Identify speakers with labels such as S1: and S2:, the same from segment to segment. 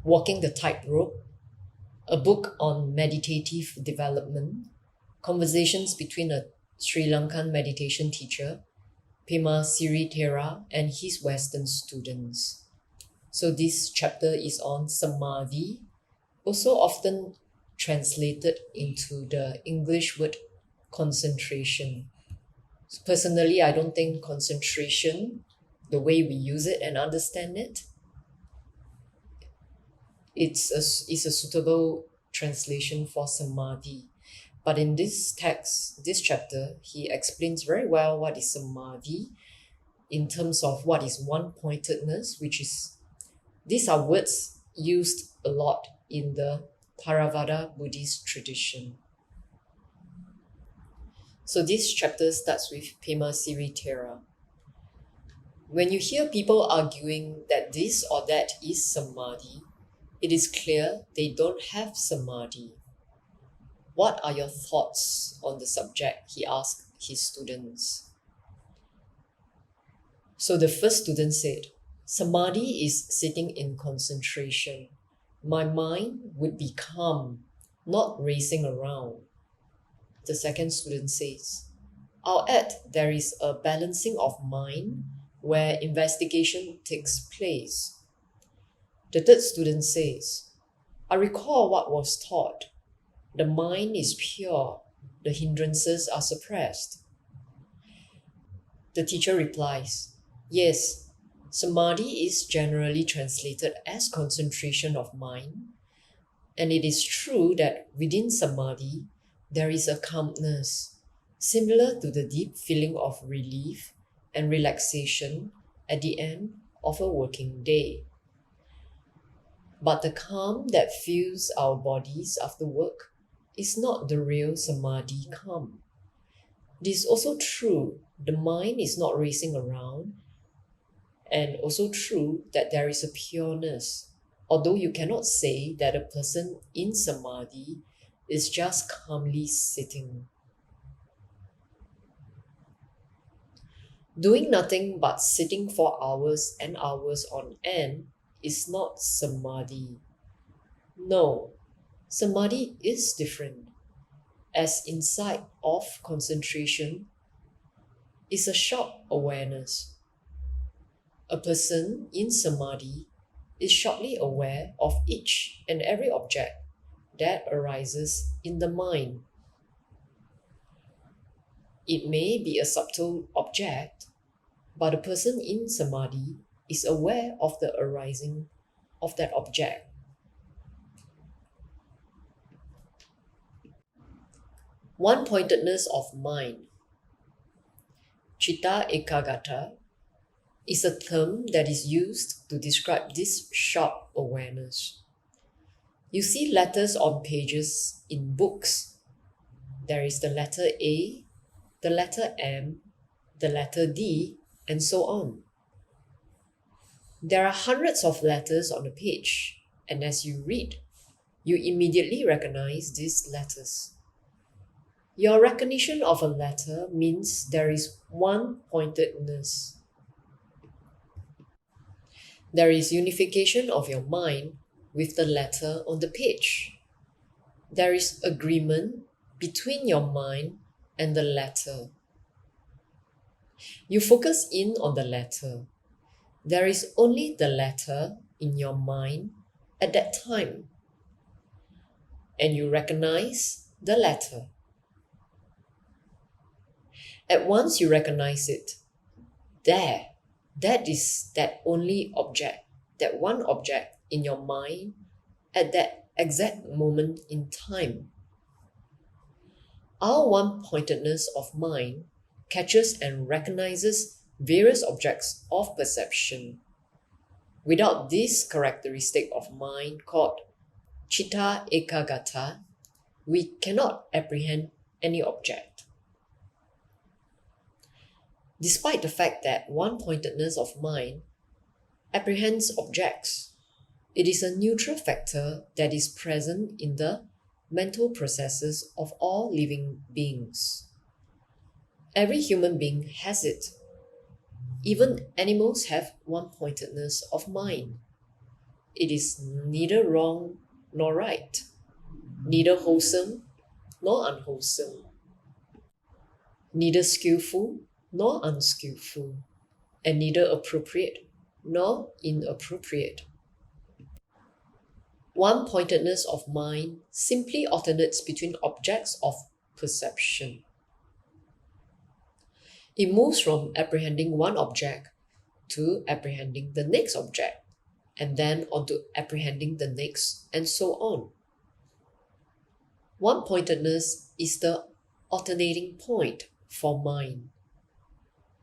S1: Walking the Tightrope, a book on meditative development, conversations between a Sri Lankan meditation teacher, Pema Therasiri, and his Western students. So this chapter is on Samadhi, also often translated into the English word concentration. Personally, I don't think concentration, the way we use it and understand it, is a suitable translation for Samadhi. But in this text, this chapter, he explains very well what is Samadhi in terms of what is one-pointedness, which is, these are words used a lot in the Theravada Buddhist tradition. So this chapter starts with Pema Therasiri. When you hear people arguing that this or that is Samadhi, it is clear they don't have Samadhi. What are your thoughts on the subject? He asked his students. So the first student said, Samadhi is sitting in concentration. My mind would be calm, not racing around. The second student says, I'll add there is a balancing of mind where investigation takes place. The third student says, I recall what was taught. The mind is pure, the hindrances are suppressed. The teacher replies, yes, Samadhi is generally translated as concentration of mind, and it is true that within Samadhi there is a calmness, similar to the deep feeling of relief and relaxation at the end of a working day. But the calm that fills our bodies after work is not the real Samadhi calm. It is also true the mind is not racing around, and also true that there is a pureness, although you cannot say that a person in Samadhi is just calmly sitting. Doing nothing but sitting for hours and hours on end is not Samadhi. No, Samadhi is different, as inside of concentration is a sharp awareness. A person in Samadhi is sharply aware of each and every object that arises in the mind. It may be a subtle object, but a person in Samadhi is aware of the arising of that object. One-pointedness of mind, Chitta Ekagata, is a term that is used to describe this sharp awareness. You see letters on pages in books. There is the letter A, the letter M, the letter D, and so on. There are hundreds of letters on a page, and as you read, you immediately recognize these letters. Your recognition of a letter means there is one-pointedness. There is unification of your mind with the letter on the page. There is agreement between your mind and the letter. You focus in on the letter. There is only the letter in your mind at that time, and you recognize the letter. At once you recognize it. That is that only object, that one object in your mind at that exact moment in time. Our one-pointedness of mind catches and recognizes various objects of perception. Without this characteristic of mind called Chitta Ekagata, we cannot apprehend any object. Despite the fact that one-pointedness of mind apprehends objects, it is a neutral factor that is present in the mental processes of all living beings. Every human being has it. Even animals have one-pointedness of mind. It is neither wrong nor right, neither wholesome nor unwholesome, neither skillful nor unskillful, and neither appropriate nor inappropriate. One-pointedness of mind simply alternates between objects of perception. It moves from apprehending one object to apprehending the next object, and then on to apprehending the next, and so on. One-pointedness is the alternating point for mind.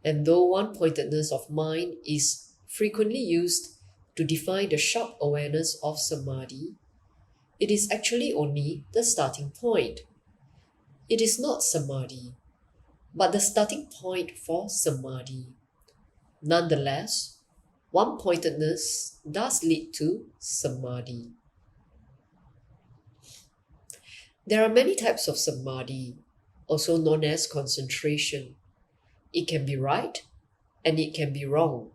S1: And though one-pointedness of mind is frequently used to define the sharp awareness of Samadhi, it is actually only the starting point. It is not Samadhi, but the starting point for Samadhi. Nonetheless, one-pointedness does lead to Samadhi. There are many types of Samadhi, also known as concentration. It can be right and it can be wrong.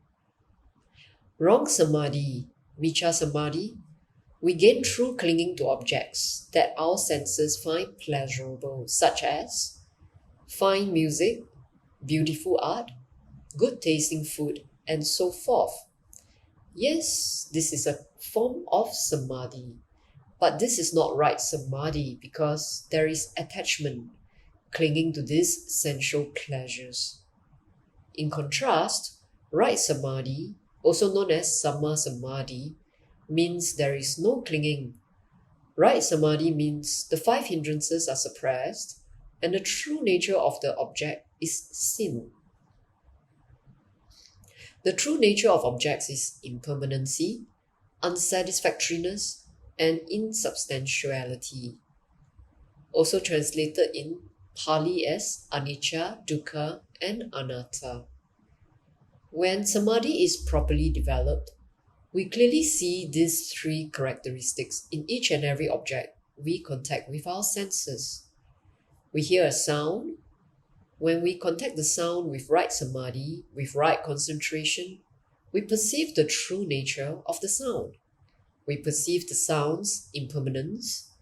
S1: Wrong Samadhi, Miccha Samadhi, we gain through clinging to objects that our senses find pleasurable, such as fine music, beautiful art, good tasting food, and so forth. Yes, this is a form of Samadhi, but this is not right Samadhi because there is attachment, clinging to these sensual pleasures. In contrast, right Samadhi, also known as Samma Samadhi, means there is no clinging. Right Samadhi means the five hindrances are suppressed and the true nature of the object is seen. The true nature of objects is impermanency, unsatisfactoriness, and insubstantiality. Also translated in Pali as anicca, dukkha, and anatta. When Samadhi is properly developed, we clearly see these three characteristics in each and every object we contact with our senses. We hear a sound. When we contact the sound with right Samadhi, with right concentration, we perceive the true nature of the sound. We perceive the sound's impermanence,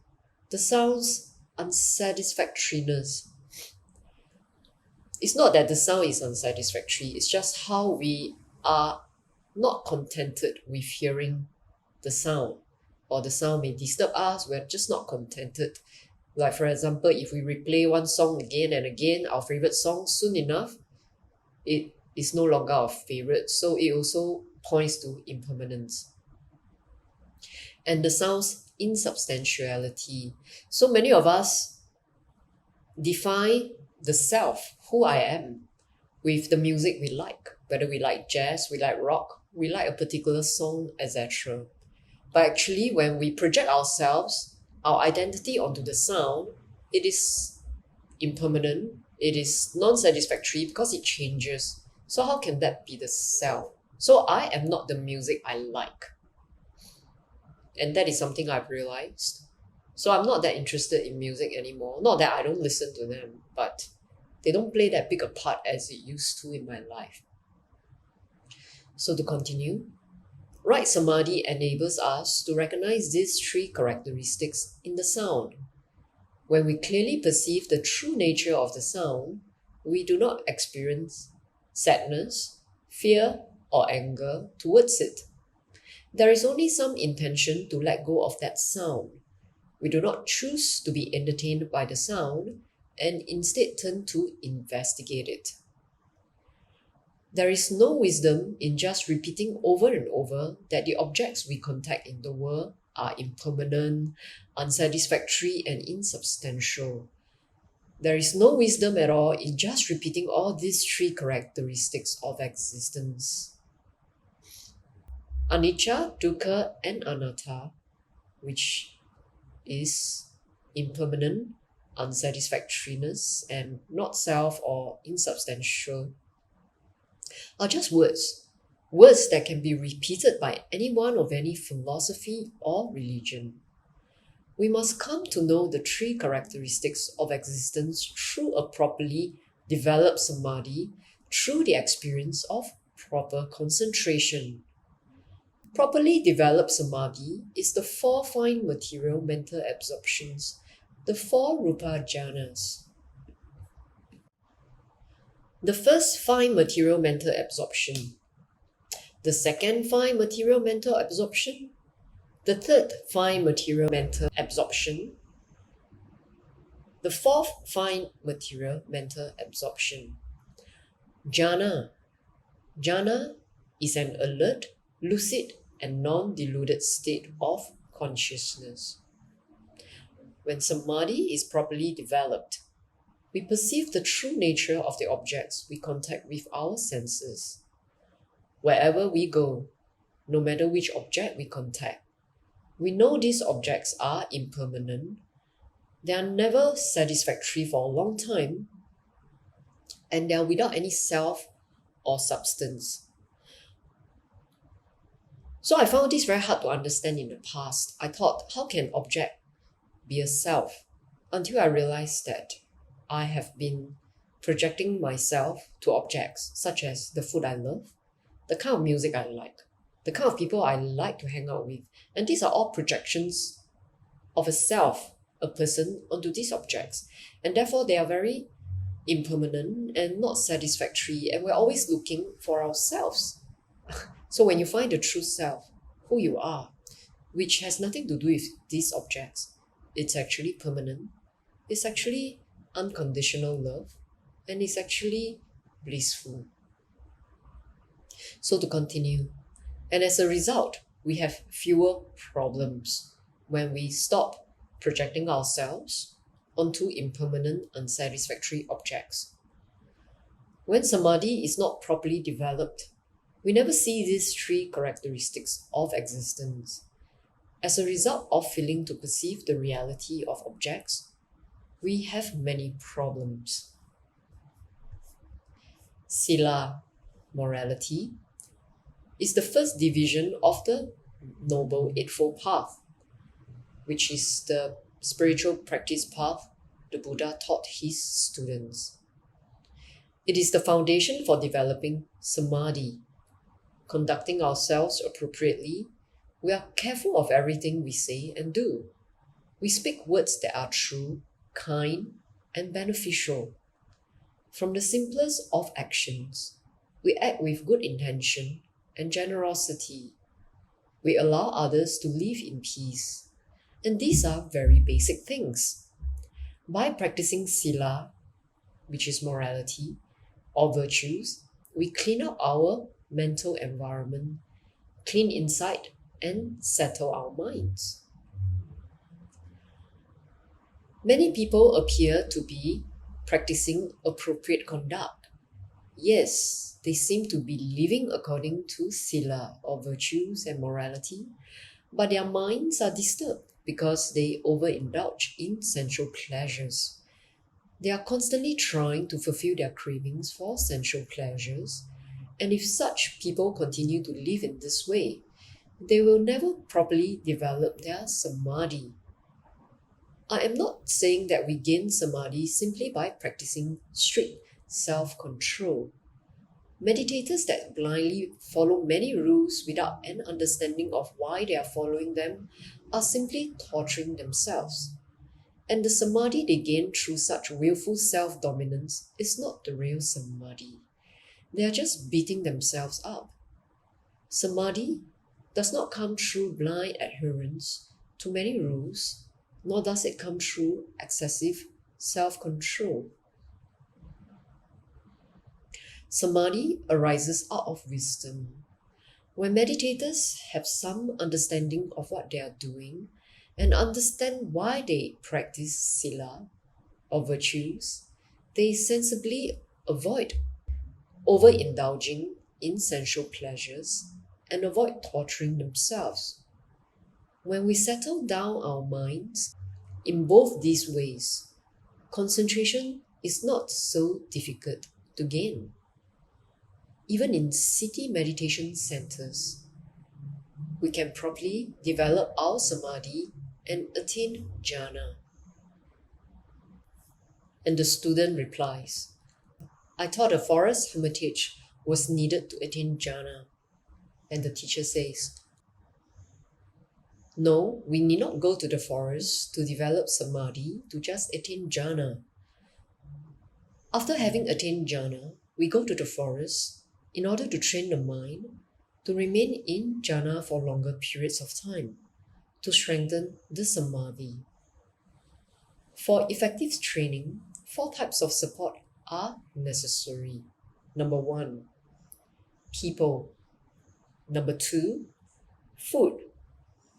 S1: the sound's unsatisfactoriness. It's not that the sound is unsatisfactory, it's just how we are not contented with hearing the sound, or the sound may disturb us, we're just not contented. Like for example, if we replay one song again and again, our favorite song, soon enough, it is no longer our favorite. So it also points to impermanence. And the sound's insubstantiality. So many of us define the self, who I am, with the music we like, whether we like jazz, we like rock, we like a particular song, etc. But actually, when we project ourselves, our identity onto the sound, it is impermanent, it is non-satisfactory because it changes. So how can that be the self? So I am not the music I like. And that is something I've realized. So I'm not that interested in music anymore. Not that I don't listen to them, but they don't play that big a part as it used to in my life. So to continue, right Samadhi enables us to recognize these three characteristics in the sound. When we clearly perceive the true nature of the sound, we do not experience sadness, fear, or anger towards it. There is only some intention to let go of that sound. We do not choose to be entertained by the sound and instead turn to investigate it. There is no wisdom in just repeating over and over that the objects we contact in the world are impermanent, unsatisfactory, and insubstantial. There is no wisdom at all in just repeating all these three characteristics of existence. Anicca, dukkha, and anatta, which is impermanent, unsatisfactoriness, and not self or insubstantial, are just words. Words that can be repeated by anyone of any philosophy or religion. We must come to know the three characteristics of existence through a properly developed samadhi, through the experience of proper concentration. Properly developed samadhi is the 4 fine material mental absorptions, the 4 rupa jhanas. The first fine material mental absorption, the second fine material mental absorption, the third fine material mental absorption, the fourth fine material mental absorption. Jhana. Jhana is an alert, lucid, and non-deluded state of consciousness. When samadhi is properly developed, we perceive the true nature of the objects we contact with our senses. Wherever we go, no matter which object we contact, we know these objects are impermanent, they are never satisfactory for a long time, and they are without any self or substance. So I found this very hard to understand in the past. I thought, how can object be a self? Until I realized that I have been projecting myself to objects such as the food I love, the kind of music I like, the kind of people I like to hang out with. And these are all projections of a self, a person, onto these objects. And therefore they are very impermanent and not satisfactory, and we're always looking for ourselves. So when you find the true self, who you are, which has nothing to do with these objects, it's actually permanent, it's actually unconditional love, and it's actually blissful. So to continue, and as a result, we have fewer problems when we stop projecting ourselves onto impermanent, unsatisfactory objects. When samadhi is not properly developed, we never see these 3 characteristics of existence. As a result of failing to perceive the reality of objects, we have many problems. Sila, morality, is the first division of the Noble Eightfold Path, which is the spiritual practice path the Buddha taught his students. It is the foundation for developing samadhi. Conducting ourselves appropriately, we are careful of everything we say and do. We speak words that are true, kind, and beneficial. From the simplest of actions, we act with good intention and generosity. We allow others to live in peace. And these are very basic things. By practicing sila, which is morality, or virtues, we clean up our mental environment, clean inside, and settle our minds. Many people appear to be practicing appropriate conduct. Yes, they seem to be living according to sila, or virtues and morality, but their minds are disturbed because they overindulge in sensual pleasures. They are constantly trying to fulfill their cravings for sensual pleasures, and if such people continue to live in this way, they will never properly develop their samadhi. I am not saying that we gain samadhi simply by practicing strict self-control. Meditators that blindly follow many rules without an understanding of why they are following them are simply torturing themselves. And the samadhi they gain through such willful self-dominance is not the real samadhi. They are just beating themselves up. Samadhi does not come through blind adherence to many rules, nor does it come through excessive self-control. Samadhi arises out of wisdom. When meditators have some understanding of what they are doing and understand why they practice sila, or virtues, they sensibly avoid overindulging in sensual pleasures and avoid torturing themselves. When we settle down our minds in both these ways, concentration is not so difficult to gain. Even in city meditation centers, we can properly develop our samadhi and attain jhana. And the student replies, I thought a forest hermitage was needed to attain jhana. And the teacher says, No, we need not go to the forest to develop samadhi to just attain jhana. After having attained jhana, we go to the forest in order to train the mind to remain in jhana for longer periods of time, to strengthen the samadhi. For effective training, 4 types of support are necessary. Number 1, people. Number 2, food.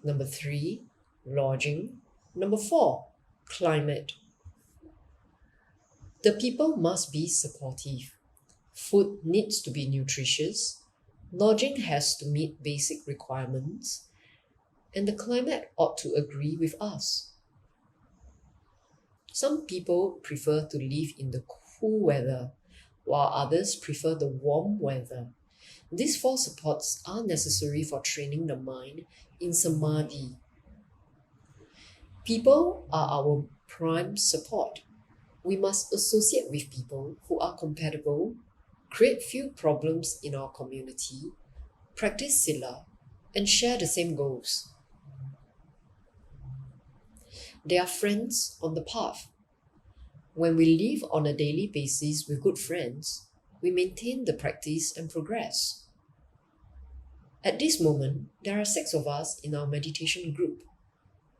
S1: Number 3, lodging. Number 4, climate. The people must be supportive. Food needs to be nutritious. Lodging has to meet basic requirements. And the climate ought to agree with us. Some people prefer to live in the cool weather, while others prefer the warm weather. These 4 supports are necessary for training the mind in samadhi. People are our prime support. We must associate with people who are compatible, create few problems in our community, practice sila, and share the same goals. They are friends on the path. When we live on a daily basis with good friends, we maintain the practice and progress. At this moment, there are 6 of us in our meditation group.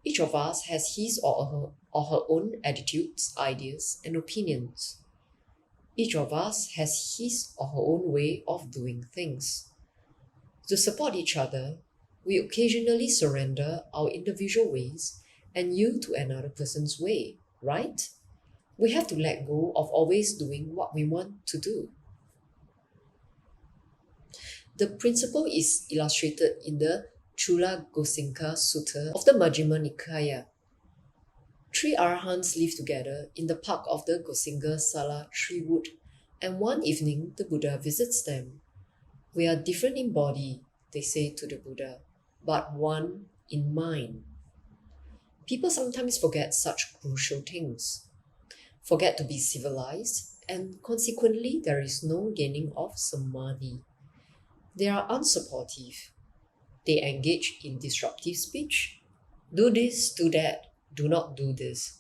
S1: Each of us has his or her own attitudes, ideas, and opinions. Each of us has his or her own way of doing things. To support each other, we occasionally surrender our individual ways and yield to another person's way, right? We have to let go of always doing what we want to do. The principle is illustrated in the Chula Gosinka Sutta of the Majjhima Nikaya. 3 arahants live together in the park of the Gosinga Sala tree wood, and one evening the Buddha visits them. We are different in body, they say to the Buddha, but one in mind. People sometimes forget such crucial things, forget to be civilized, and consequently there is no gaining of samadhi. They are unsupportive. They engage in disruptive speech. Do this, do that, do not do this.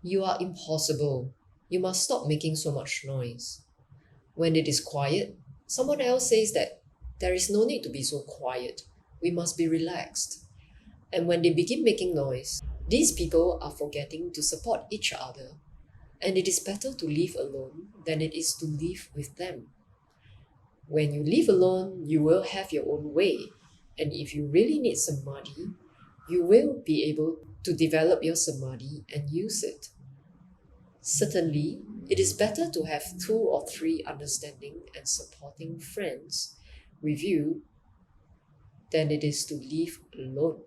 S1: You are impossible. You must stop making so much noise. When it is quiet, someone else says that there is no need to be so quiet. We must be relaxed. And when they begin making noise, these people are forgetting to support each other. And it is better to live alone than it is to live with them. When you live alone, you will have your own way. And if you really need samadhi, you will be able to develop your samadhi and use it. Certainly, it is better to have 2 or 3 understanding and supporting friends with you than it is to live alone.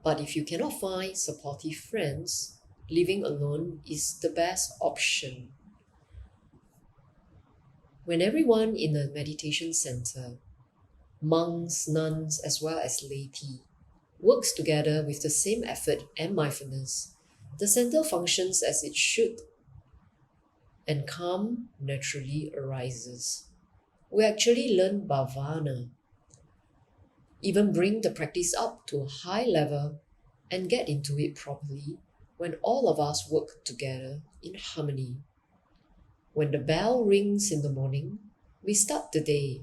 S1: But if you cannot find supportive friends, living alone is the best option. When everyone in a meditation center, monks, nuns, as well as laity, works together with the same effort and mindfulness, the center functions as it should, and calm naturally arises. We actually learn bhavana, even bring the practice up to a high level and get into it properly when all of us work together in harmony. When the bell rings in the morning, we start the day.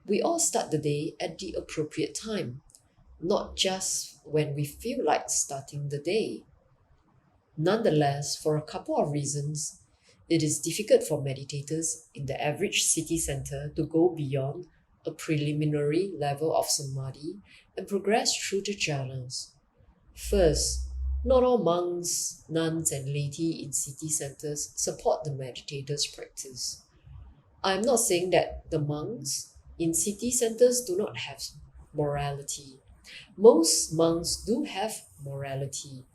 S1: We all start the day at the appropriate time, not just when we feel like starting the day. Nonetheless, for a couple of reasons, it is difficult for meditators in the average city center to go beyond a preliminary level of samadhi and progress through the jhanas. First, not all monks, nuns, and laity in city centers support the meditator's practice. I am not saying that the monks in city centers do not have morality. Most monks do have morality.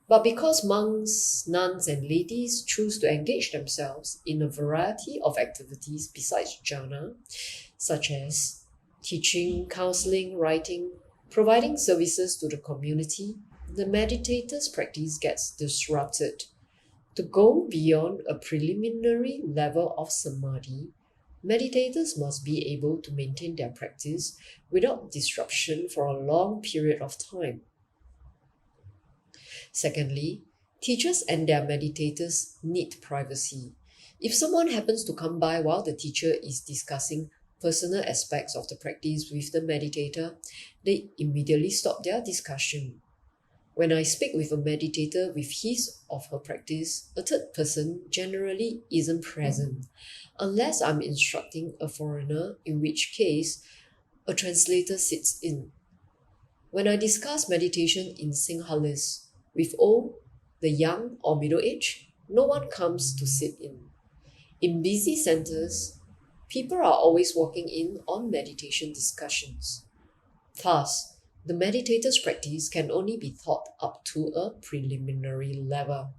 S1: But because monks, nuns, and ladies choose to engage themselves in a variety of activities besides jhana, such as teaching, counseling, writing, providing services to the community, the meditator's practice gets disrupted. To go beyond a preliminary level of samadhi, Meditators must be able to maintain their practice without disruption for a long period of time. Secondly, teachers and their meditators need privacy. If someone happens to come by while the teacher is discussing personal aspects of the practice with the meditator, they immediately stop their discussion. When I speak with a meditator with his or her practice, a third person generally isn't present, unless I'm instructing a foreigner, in which case a translator sits in. When I discuss meditation in Sinhalese with old, the young or middle-aged, no one comes to sit in. In busy centers, people are always walking in on meditation discussions. Thus, the meditator's practice can only be taught up to a preliminary level.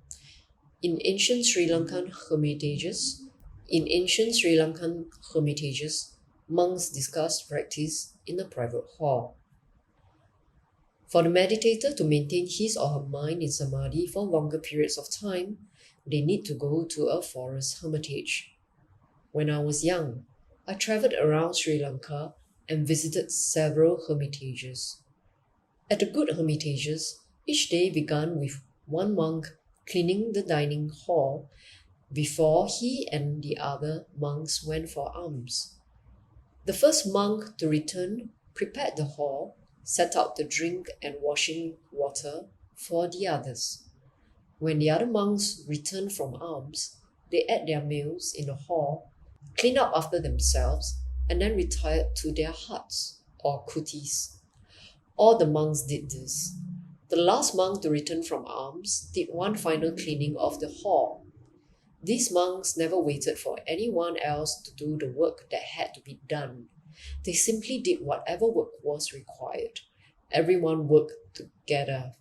S1: In ancient Sri Lankan hermitages, monks discussed practice in a private hall. For the meditator to maintain his or her mind in samadhi for longer periods of time, they need to go to a forest hermitage. When I was young, I traveled around Sri Lanka and visited several hermitages. At the good hermitages, each day began with one monk cleaning the dining hall before he and the other monks went for alms. The first monk to return prepared the hall, set out the drink and washing water for the others. When the other monks returned from alms, they ate their meals in the hall, cleaned up after themselves, and then retired to their huts or kutis. All the monks did this. The last monk to return from alms did one final cleaning of the hall. These monks never waited for anyone else to do the work that had to be done. They simply did whatever work was required. Everyone worked together.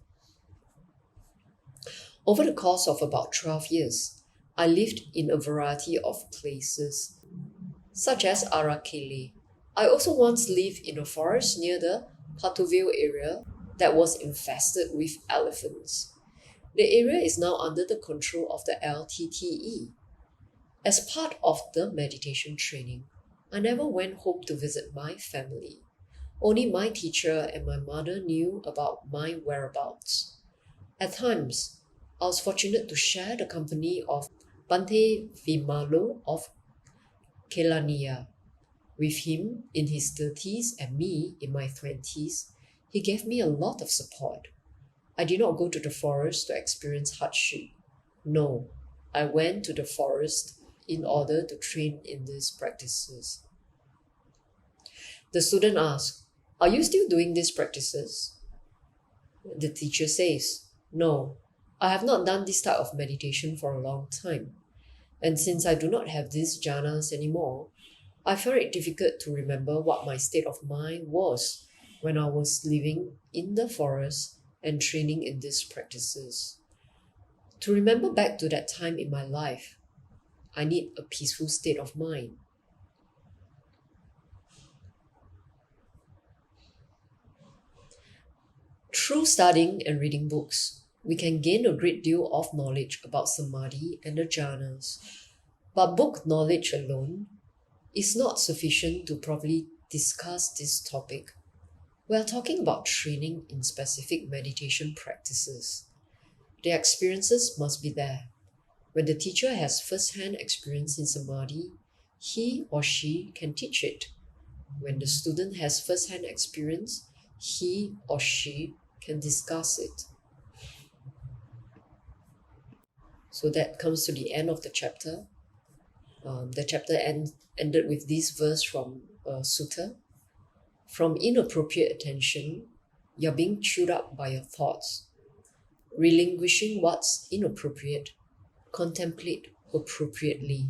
S1: Over the course of about 12 years, I lived in a variety of places, such as Arakele. I also once lived in a forest near the Patuville area that was infested with elephants. The area is now under the control of the LTTE. As part of the meditation training, I never went home to visit my family. Only my teacher and my mother knew about my whereabouts. At times, I was fortunate to share the company of Bante Vimalo of Kelaniya. With him in his 30s and me in my 20s, he gave me a lot of support. I did not go to the forest to experience hardship. No, I went to the forest in order to train in these practices. The student asked, "Are you still doing these practices?" The teacher says, "No, I have not done this type of meditation for a long time. And since I do not have these jhanas anymore, I found it difficult to remember what my state of mind was when I was living in the forest and training in these practices. To remember back to that time in my life, I need a peaceful state of mind." Through studying and reading books, we can gain a great deal of knowledge about samadhi and the jhanas. But book knowledge alone is not sufficient to properly discuss this topic. We are talking about training in specific meditation practices. The experiences must be there. When the teacher has first-hand experience in samadhi, he or she can teach it. When the student has first-hand experience, he or she can discuss it. So that comes to the end of the chapter. The chapter ended with this verse from Sutta. From inappropriate attention, you're being chewed up by your thoughts. Relinquishing what's inappropriate, contemplate appropriately.